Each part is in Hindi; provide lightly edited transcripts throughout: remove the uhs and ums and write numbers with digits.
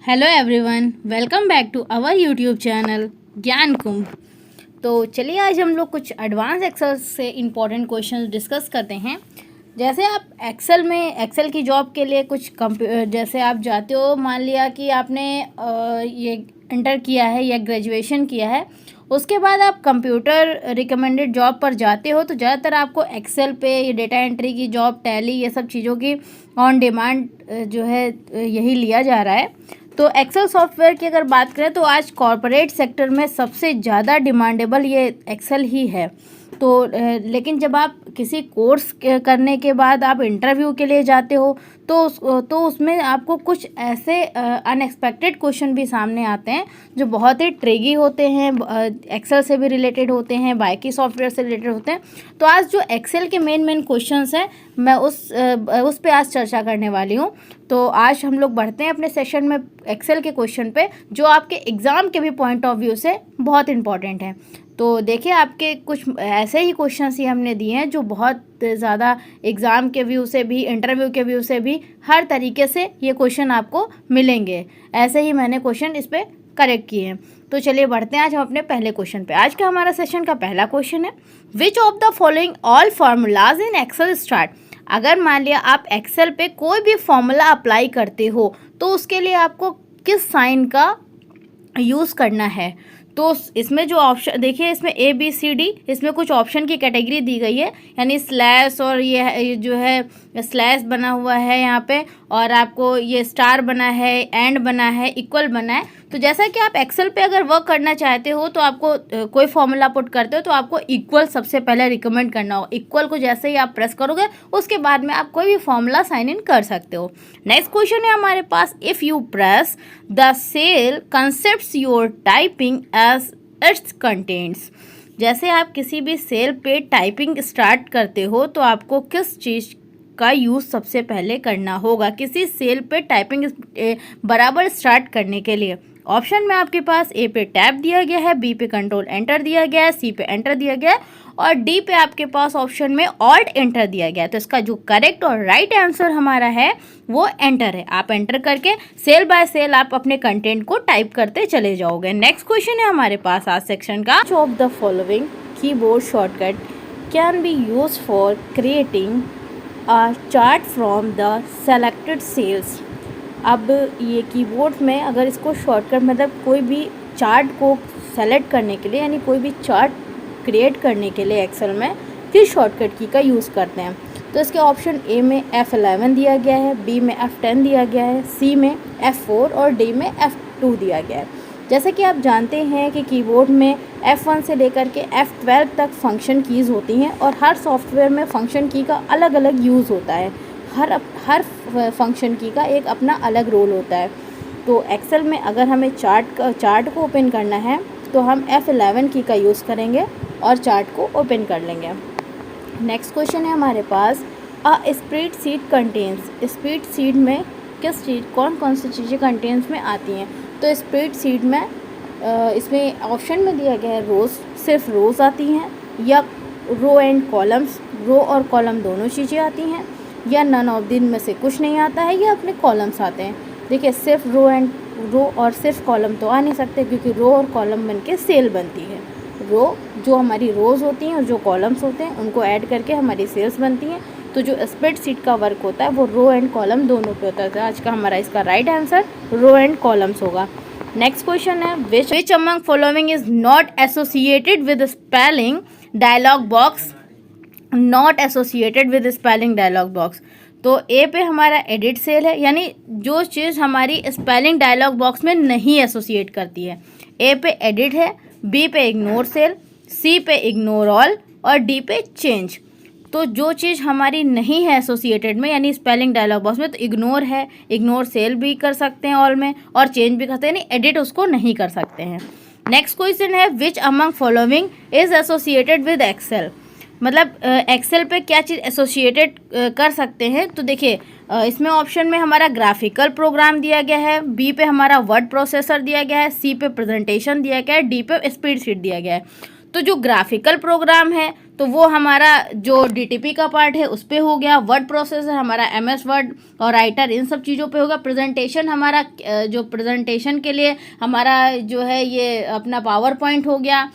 Hello everyone, welcome back to our YouTube channel Gyan Kumbh. तो चलिए आज हम लोग कुछ एडवांस एक्सेल से इम्पोर्टेंट क्वेश्चंस डिस्कस करते हैं। जैसे आप एक्सेल की जॉब के लिए कुछ जैसे आप जाते हो, मान लिया कि आपने ये इंटर किया है या ग्रेजुएशन किया है, उसके बाद आप कंप्यूटर रिकमेंडेड जॉब पर जाते हो, तो ज़्यादातर आपको एक्सेल पे ये डेटा एंट्री की जॉब, टैली, ये सब चीज़ों की ऑन डिमांड जो है यही लिया जा रहा है। तो एक्सेल सॉफ्टवेयर की अगर बात करें तो आज कॉरपोरेट सेक्टर में सबसे ज़्यादा डिमांडेबल ये एक्सेल ही है। तो लेकिन जब आप किसी कोर्स करने के बाद आप इंटरव्यू के लिए जाते हो तो उसमें आपको कुछ ऐसे अनएक्सपेक्टेड क्वेश्चन भी सामने आते हैं जो बहुत ही ट्रिकी होते हैं, एक्सेल से भी रिलेटेड होते हैं, बाकी सॉफ्टवेयर से रिलेटेड होते हैं। तो आज जो एक्सेल के मेन क्वेश्चंस हैं मैं उस पे आज चर्चा करने वाली हूँ। तो आज हम लोग बढ़ते हैं अपने सेशन में एक्सेल के क्वेश्चन पे, जो आपके एग्ज़ाम के भी पॉइंट ऑफ व्यू से बहुत इंपॉर्टेंट हैं। तो देखिए, आपके कुछ ऐसे ही क्वेश्चंस ही हमने दिए हैं जो बहुत ज़्यादा एग्ज़ाम के व्यू से भी, इंटरव्यू के व्यू से भी, हर तरीके से ये क्वेश्चन आपको मिलेंगे। ऐसे ही मैंने क्वेश्चन इस पर करेक्ट किए हैं। तो चलिए बढ़ते हैं आज हम अपने पहले क्वेश्चन पे। आज का हमारा सेशन का पहला क्वेश्चन है, which of the following all formulas in Excel start. अगर मान लिया आप एक्सेल पे कोई भी फॉर्मूला अप्लाई करते हो तो उसके लिए आपको किस साइन का यूज़ करना है। तो इसमें जो ऑप्शन देखिए, इसमें ABCD, इसमें कुछ ऑप्शन की कैटेगरी दी गई है, यानी स्लैश, और ये जो है स्लैश बना हुआ है यहाँ पे, और आपको ये स्टार बना है, एंड बना है, इक्वल बना है। तो जैसा कि आप एक्सेल पे अगर वर्क करना चाहते हो तो आपको कोई फॉर्मूला पुट करते हो तो आपको इक्वल सबसे पहले रिकमेंड करना होगा। इक्वल को जैसे ही आप प्रेस करोगे उसके बाद में आप कोई भी फॉर्मूला साइन इन कर सकते हो। नेक्स्ट क्वेश्चन है हमारे पास, if you press the cell concepts your typing as its contents. जैसे आप किसी भी सेल पे टाइपिंग स्टार्ट करते हो तो आपको किस चीज़ का यूज़ सबसे पहले करना होगा किसी सेल पे टाइपिंग बराबर स्टार्ट करने के लिए। ऑप्शन में आपके पास ए पे टैब दिया गया है, बी पे कंट्रोल एंटर दिया गया है, सी पे एंटर दिया गया है, और डी पे आपके पास ऑप्शन में ऑल्ट एंटर दिया गया है। तो इसका जो करेक्ट और राइट आंसर हमारा है वो एंटर है। आप एंटर करके सेल बाय सेल आप अपने कंटेंट को टाइप करते चले जाओगे। नेक्स्ट क्वेश्चन है हमारे पास आज सेक्शन का, which of the following keyboard shortcut can be use for creating a chart from the selected cells. अब ये कीबोर्ड में अगर इसको शॉर्टकट, मतलब कोई भी चार्ट को सेलेक्ट करने के लिए, यानी कोई भी चार्ट क्रिएट करने के लिए एक्सेल में किस शॉर्टकट की का यूज़ करते हैं। तो इसके ऑप्शन ए में F11 दिया गया है, बी में F10 दिया गया है, सी में F4 और डी में F2 दिया गया है। जैसे कि आप जानते हैं कि कीबोर्ड में F1 से लेकर के F12 तक फंक्शन कीज़ होती हैं, और हर सॉफ्टवेयर में फंक्शन की का अलग अलग यूज़ होता है। हर फंक्शन की का एक अपना अलग रोल होता है। तो एक्सेल में अगर हमें चार्ट को ओपन करना है तो हम F11 की का यूज़ करेंगे और चार्ट को ओपन कर लेंगे। नेक्स्ट क्वेश्चन है हमारे पास, अ स्प्रेडशीट कंटेन्स। स्प्रेडशीट में किस चीज़, कौन कौन सी चीज़ें कंटेन्स में आती हैं। तो स्प्रेडशीट में इसमें ऑप्शन में दिया गया है रोज़, सिर्फ रोज़ आती हैं, या रो एंड कॉलम्स, रो और कॉलम दोनों चीज़ें आती हैं, या नन ऑफ दिन में से कुछ नहीं आता है, या अपने कॉलम्स आते हैं। देखिए, सिर्फ रो और सिर्फ कॉलम तो आ नहीं सकते, क्योंकि रो और कॉलम बन के सेल बनती है। रो जो हमारी रोज़ होती हैं और जो कॉलम्स होते हैं उनको ऐड करके हमारी सेल्स बनती हैं। तो जो स्प्रेडशीट का वर्क होता है वो रो एंड कॉलम दोनों पे होता है। आज का हमारा इसका right answer row and columns होगा। नेक्स्ट क्वेश्चन है, which among following is not associated with spelling dialog box. Not associated with spelling dialog box. तो ए पे हमारा एडिट सेल है, यानी जो चीज़ हमारी स्पेलिंग डायलॉग बॉक्स में नहीं एसोसिएट करती है। ए पे एडिट है, बी पे इग्नोर सेल, सी पे इग्नोर ऑल, और डी पे चेंज। तो जो चीज़ हमारी नहीं है एसोसिएटेड में, यानी स्पेलिंग डायलॉग बॉक्स में, तो इग्नोर है, इग्नोर सेल भी कर सकते हैं ऑल में, और चेंज भी करते हैं, यानी एडिट उसको नहीं कर सकते हैं। नेक्स्ट क्वेश्चन है, which among following is associated with Excel. मतलब एक्सेल पे क्या चीज़ एसोसिएटेड कर सकते हैं। तो देखिए, इसमें ऑप्शन में हमारा ग्राफिकल प्रोग्राम दिया गया है, बी पे हमारा वर्ड प्रोसेसर दिया गया है, सी पे प्रेजेंटेशन दिया गया है, डी पे स्प्रेडशीट दिया गया है। तो जो ग्राफिकल प्रोग्राम है तो वो हमारा जो डीटीपी का पार्ट है उस पे हो गया, वर्ड प्रोसेसर हमारा एमएस वर्ड और राइटर इन सब चीज़ों पे होगा, प्रेजेंटेशन हमारा जो प्रेजेंटेशन के लिए हमारा जो है ये अपना पावर पॉइंट हो गया।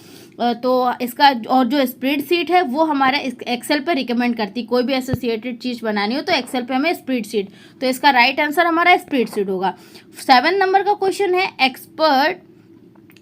तो इसका और जो स्प्रेडशीट है वो हमारा एक्सेल पे रिकमेंड करती, कोई भी एसोसिएटेड चीज़ बनानी हो तो एक्सेल पे हमें स्प्रेडशीट, तो इसका राइट आंसर हमारा स्प्रेडशीट होगा। 7 नंबर का क्वेश्चन है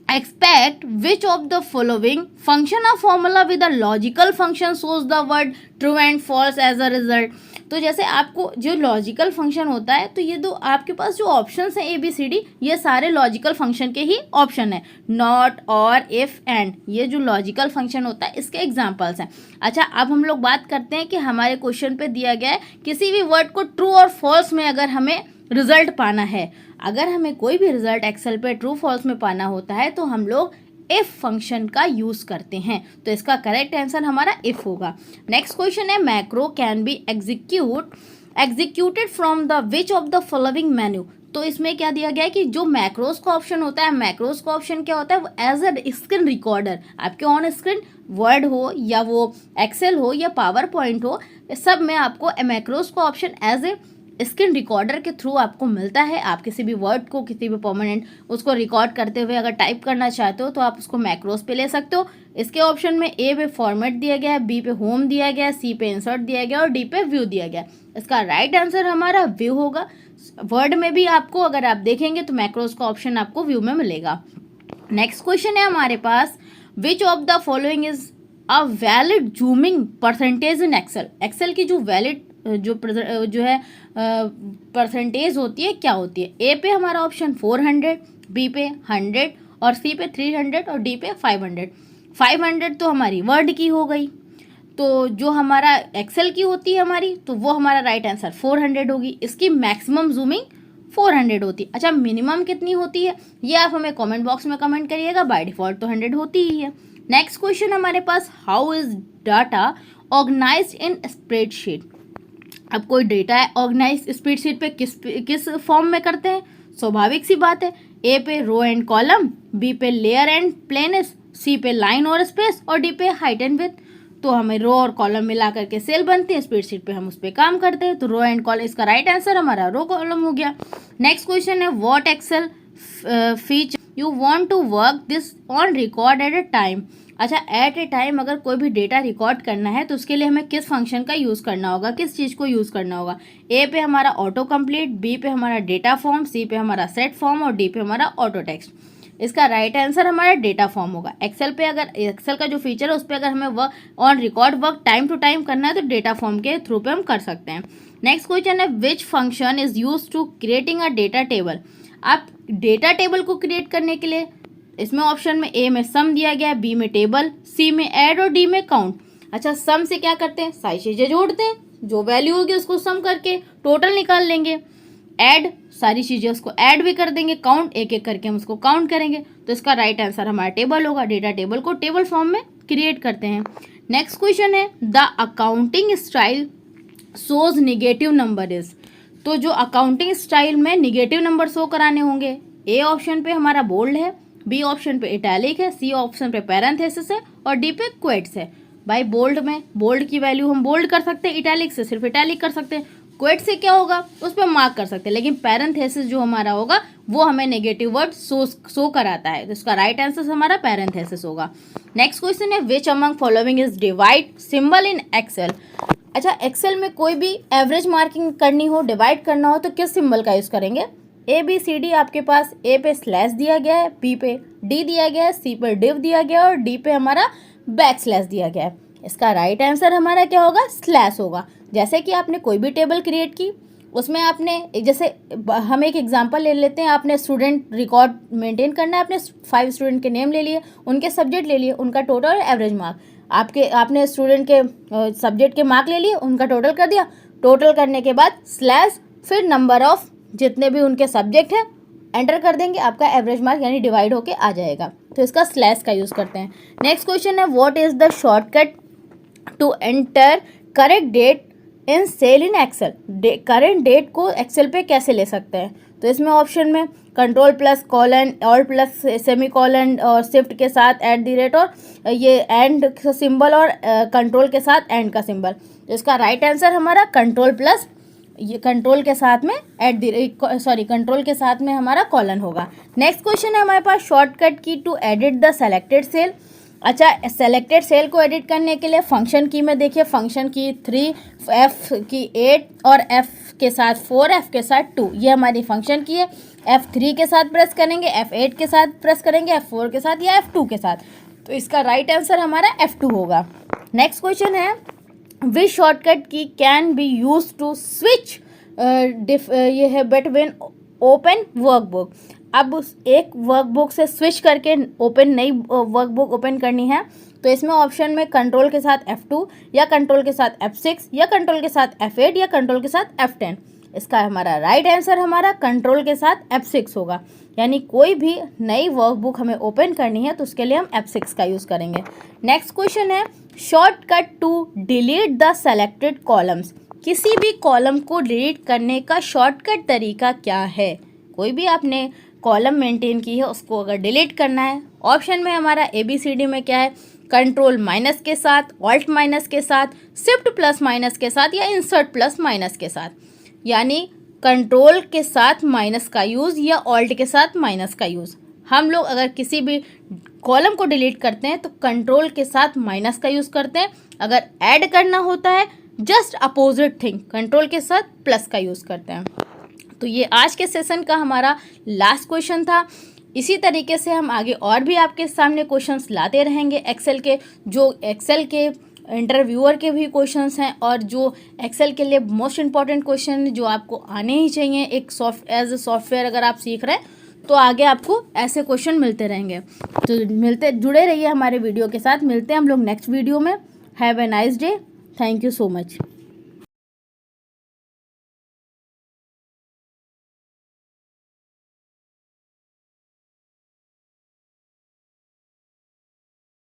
expect which of the following function or formula with a logical function shows the word true and false as a result। तो जैसे आपको जो लॉजिकल फंक्शन होता है तो ये दो आपके पास जो ऑप्शंस हैं ABCD ये सारे लॉजिकल फंक्शन के ही ऑप्शन है, नॉट और इफ एंड ये जो लॉजिकल फंक्शन होता है इसके एग्जांपल्स हैं। अच्छा, अब हम लोग बात करते हैं कि हमारे क्वेश्चन पे दिया गया है किसी भी वर्ड को ट्रू और फॉल्स में अगर हमें रिजल्ट पाना है, अगर हमें कोई भी रिजल्ट एक्सेल पे ट्रू फॉल्स में पाना होता है तो हम लोग इफ फंक्शन का यूज करते हैं, तो इसका करेक्ट आंसर हमारा इफ होगा। नेक्स्ट क्वेश्चन है macro can be executed from the which of the following menu. तो इसमें क्या दिया गया है कि जो मैक्रोस का ऑप्शन होता है, मैक्रोस का ऑप्शन क्या होता है, वो एज अ स्क्रीन रिकॉर्डर आपके ऑन स्क्रीन वर्ड हो या वो एक्सेल हो या पावर पॉइंट हो, सब में आपको मैक्रोस का option as a screen recorder के थ्रू आपको मिलता है। आप किसी भी वर्ड को किसी भी परमानेंट उसको रिकॉर्ड करते हुए अगर टाइप करना चाहते हो तो आप उसको मैक्रोस पे ले सकते हो। इसके ऑप्शन में ए पे फॉर्मेट दिया गया है, बी पे होम दिया गया है, सी पे इंसर्ट दिया गया और डी पे व्यू दिया गया। इसका राइट आंसर हमारा व्यू होगा। वर्ड में भी आपको अगर आप देखेंगे तो मैक्रोस का ऑप्शन आपको व्यू में मिलेगा। नेक्स्ट क्वेश्चन है हमारे पास, which of the following is a valid zooming percentage in Excel. Excel की जो वैलिड जो है परसेंटेज होती है क्या होती है। ए पे हमारा ऑप्शन 400, बी पे 100 और सी पे 300 और डी पे 500। 500 तो हमारी वर्ड की हो गई, तो जो हमारा एक्सेल की होती है हमारी तो वो हमारा राइट आंसर 400 होगी। इसकी मैक्सिमम जूमिंग 400 होती है। अच्छा, मिनिमम कितनी होती है ये आप हमें कमेंट बॉक्स में कमेंट करिएगा। बाय डिफॉल्ट तो 100 होती ही है। नेक्स्ट क्वेश्चन हमारे पास, how is data organised in spreadsheet. अब कोई डेटा है ऑर्गेनाइज स्प्रेडशीट पे किस फॉर्म में करते हैं, स्वाभाविक सी बात है, ए पे रो एंड कॉलम, बी पे लेयर एंड प्लेनेस, सी पे लाइन और स्पेस और डी पे हाइट एंड विड्थ। तो हमें रो और कॉलम मिला करके सेल बनती है, स्प्रेडशीट पे हम उस पर काम करते हैं, तो रो एंड कॉलम, इसका राइट आंसर हमारा रो कॉलम हो गया। नेक्स्ट क्वेश्चन है, what Excel feature you want to work this on record at a time. अच्छा, एट ए टाइम अगर कोई भी डेटा रिकॉर्ड करना है तो उसके लिए हमें किस फंक्शन का यूज़ करना होगा, किस चीज़ को यूज़ करना होगा। ए पे हमारा ऑटो कंप्लीट, बी पे हमारा डेटा फॉर्म, सी पे हमारा सेट फॉर्म और डी पे हमारा ऑटो टेक्स्ट। इसका राइट आंसर हमारा डेटा फॉर्म होगा। एक्सेल पे अगर एक्सेल का जो फीचर है उस पर अगर हमें work on record work time to time करना है तो डेटा फॉर्म के थ्रू पे हम कर सकते हैं। नेक्स्ट क्वेश्चन है, which function is use to creating a data table. आप डेटा टेबल को क्रिएट करने के लिए इसमें ऑप्शन में ए में सम दिया गया है, बी में टेबल, सी में ऐड और डी में काउंट। अच्छा, सम से क्या करते हैं, सारी चीज़ें जोड़ते हैं, जो वैल्यू होगी उसको सम करके टोटल निकाल लेंगे। ऐड, सारी चीज़ें उसको ऐड भी कर देंगे। काउंट, एक एक करके हम उसको काउंट करेंगे। तो इसका राइट आंसर हमारा टेबल होगा। डेटा टेबल को टेबल फॉर्म में क्रिएट करते हैं। नेक्स्ट क्वेश्चन है, the accounting style shows negative number is. तो जो अकाउंटिंग स्टाइल में निगेटिव नंबर शो कराने होंगे, ए ऑप्शन पे हमारा बोल्ड है, बी ऑप्शन पे इटैलिक है, सी ऑप्शन पे पैरेंथेसिस है और डी पे क्वेट्स है। भाई बोल्ड में बोल्ड की वैल्यू हम बोल्ड कर सकते हैं, इटैलिक से सिर्फ इटैलिक कर सकते हैं, क्वेट से क्या होगा उस पर मार्क कर सकते हैं, लेकिन पैरेंथेसिस जो हमारा होगा वो हमें नेगेटिव वर्ड शो कराता है। तो इसका राइट आंसर हमारा पैरेंथेसिस होगा। नेक्स्ट क्वेश्चन है, which among following is divide symbol in Excel. अच्छा, एक्सेल में कोई भी एवरेज मार्किंग करनी हो, डिवाइड करना हो तो किस सिंबल का यूज़ करेंगे। ए बी सी डी आपके पास ए पे स्लैश दिया गया है, बी पे डी दिया गया है, सी पे डिव दिया गया है और डी पे हमारा बैक स्लैश दिया गया है। इसका राइट आंसर हमारा क्या होगा, स्लैश होगा। जैसे कि आपने कोई भी टेबल क्रिएट की, उसमें आपने जैसे हम एक एग्जांपल ले लेते हैं, आपने स्टूडेंट रिकॉर्ड मेंटेन करना है, आपने 5 स्टूडेंट के नेम ले लिए, उनके सब्जेक्ट ले लिए, उनका टोटल एवरेज मार्क, आपने स्टूडेंट के सब्जेक्ट के मार्क ले लिए, उनका टोटल कर दिया। टोटल करने के बाद स्लैश, फिर नंबर ऑफ जितने भी उनके सब्जेक्ट हैं एंटर कर देंगे, आपका एवरेज मार्क यानी डिवाइड होके आ जाएगा। तो इसका स्लैश का यूज़ करते हैं। नेक्स्ट क्वेश्चन है, what is the shortcut to enter correct date in cell in Excel. Current date को एक्सेल पे कैसे ले सकते हैं। तो इसमें ऑप्शन में कंट्रोल प्लस कॉलन और प्लस सेमी कॉलन और शिफ्ट के साथ एट द रेट और ये एंड सिंबल और कंट्रोल के साथ एंड का सिंबल। तो इसका राइट आंसर हमारा कंट्रोल प्लस ये कंट्रोल के साथ में कंट्रोल के साथ में हमारा कॉलन होगा। नेक्स्ट क्वेश्चन है हमारे पास shortcut key to edit the selected cell. अच्छा, सेलेक्टेड सेल को एडिट करने के लिए फंक्शन की में देखिए, फंक्शन की 3, एफ की 8 और एफ के साथ 4, एफ के साथ 2, ये हमारी फंक्शन की है। F3 के साथ प्रेस करेंगे, F8 के साथ प्रेस करेंगे, F4 के साथ या F2 के साथ। तो इसका राइट आंसर हमारा F2 होगा। नेक्स्ट क्वेश्चन है which shortcut key can be use to switch ये है बिटवीन ओपन वर्कबुक। अब एक वर्कबुक से स्विच करके नई वर्कबुक ओपन करनी है, तो इसमें ऑप्शन में कंट्रोल के साथ F2 या कंट्रोल के साथ F6 या कंट्रोल के साथ F8 या कंट्रोल के साथ F10। इसका हमारा राइट आंसर हमारा कंट्रोल के साथ F6 होगा। यानी कोई भी नई वर्कबुक हमें ओपन करनी है तो उसके लिए हम F6 का यूज़ करेंगे। नेक्स्ट क्वेश्चन है shortcut to delete the selected columns. किसी भी कॉलम को डिलीट करने का शॉर्टकट तरीका क्या है? कोई भी आपने कॉलम मेंटेन की है उसको अगर डिलीट करना है, ऑप्शन में हमारा ABCD में क्या है, कंट्रोल माइनस के साथ, ऑल्ट माइनस के साथ, शिफ्ट प्लस माइनस के साथ या इंसर्ट प्लस माइनस के साथ। यानी कंट्रोल के साथ माइनस का यूज़ या ऑल्ट के साथ माइनस का यूज़। हम लोग अगर किसी भी कॉलम को डिलीट करते हैं तो कंट्रोल के साथ माइनस का यूज़ करते हैं। अगर ऐड करना होता है जस्ट अपोजिट थिंग, कंट्रोल के साथ प्लस का यूज़ करते हैं। तो ये आज के सेशन का हमारा लास्ट क्वेश्चन था। इसी तरीके से हम आगे और भी आपके सामने क्वेश्चंस लाते रहेंगे एक्सेल के, जो एक्सेल के इंटरव्यूअर के भी क्वेश्चंस हैं और जो एक्सेल के लिए मोस्ट इंपॉर्टेंट क्वेश्चन जो आपको आने ही चाहिए। एक एज ए सॉफ्टवेयर अगर आप सीख रहे हैं तो आगे आपको ऐसे क्वेश्चन मिलते रहेंगे। तो जुड़े रहिए हमारे वीडियो के साथ। मिलते हैं हम लोग नेक्स्ट वीडियो में। Have a nice day. Thank you so much.